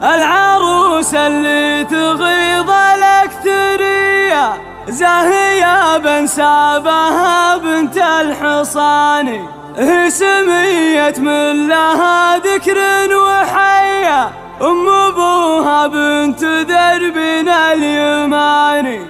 العروس اللي تغيظ الاكثرية زاهية بن سابها بنت الحصاني، هي سميت من لها ذكر وحية، أم أبوها بنت دربين اليماني.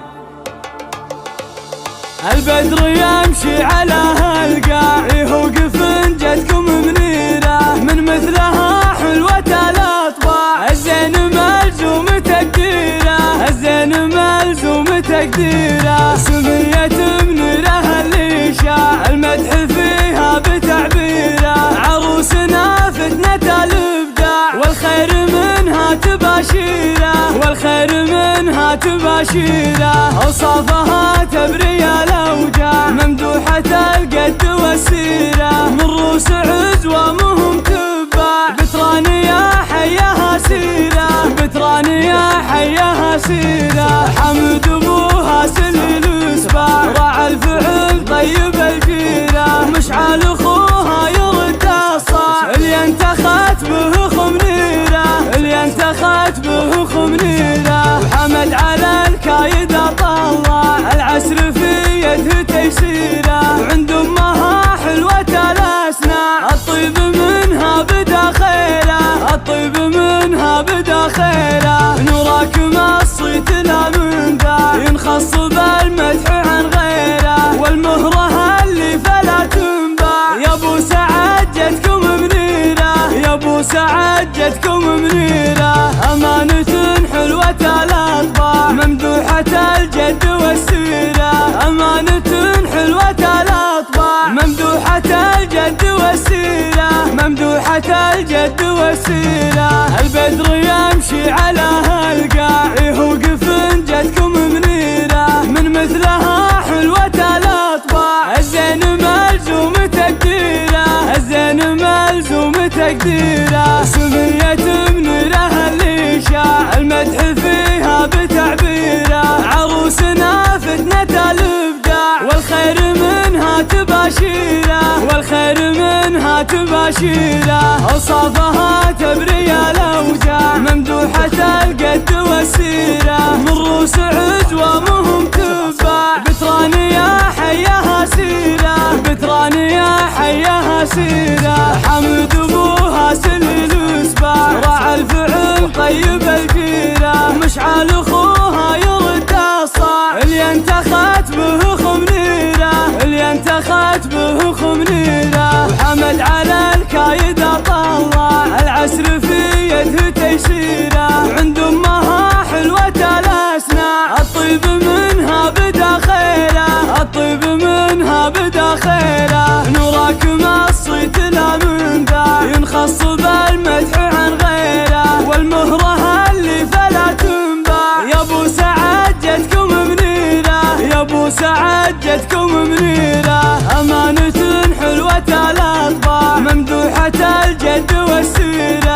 البدر يمشي على هالقاع وقف جدكم منيرة، من مثلها حلوة الأطباع، الزين ملزوم تقديره، الزين ملزوم تقديره. سميت منيره اللي شاع المدح فيها بتعبيره، عروسنا فتنة الإبداع، والخير منها تباشيره، والخير منها تباشيره. أوصافها تبري الأوجاع، ممدوحة القد والسيرة، من روس عزوة مهم تباع، بترانية حيها سيرة، بترانية حيها سيرة. حمد أبوها سليل سباع، راعى الفعل طيب الجيرة، مشعل أخوها يرد الصاع، اللي انتخت به خمنيرة، اللي انتخت به خمنيرة. وحمد على الكايد طلع، العسر في يده تيسيره، وعند امها حلوة الاسناع، الطيب منها بداخله، الطيب منها بداخله. نوراك ما الصيت لا من ذا، ينخص بالمدح عن غيره، والمهرة اللي فلا تنباع. يا ابو سعد جدكم منيره، يا ابو سعد جدكم منيره. امانة حلوة الأطباع، ممدوحة الجد والسيرة، أمانة حلوة الأطباع، ممدوحة الجد والسيرة، ممدوحة الجد والسيرة. البدر يمشي على هالقاع وقف جدكم منيرة، من مثلها حلوة الأطباع، الزين ملزوم تقديره، الزين ملزوم تقديره. سميت منيره اللي شاع المدح فيها بتعبيره، عروسنا فتنة الإبداع، والخير منها تباشيره، والخير منها تباشيره. أوصافها تبري الأوجاع، ممدوحة القد والسيرة، من روس عزوة مهم تباع، بترانية حيها سيرة، بترانية حيها سيرة. حمد أبوها سليل سباع، راعى الفعل طيب الجيرة، مشعل أخوها يرد الصاع، اللي انتخت به خمنيرة، اللي انتخت به خمنيرة. وحمد على الكايد طلع، العسر في يده تيسيره، وعند امها حلوة الاسناع، الطيب منها بداخله، الطيب منها بداخله. نوراك ما الصيت لا من ذا، ينخص بالمدح عن غيره، والمهرة اللي فلا تنباع. يا ابو سعد جدكم منيره، يا ابو سعد جدكم منيره. أمانة حلوة الأطباع، ممدوحة الجد والسيرة،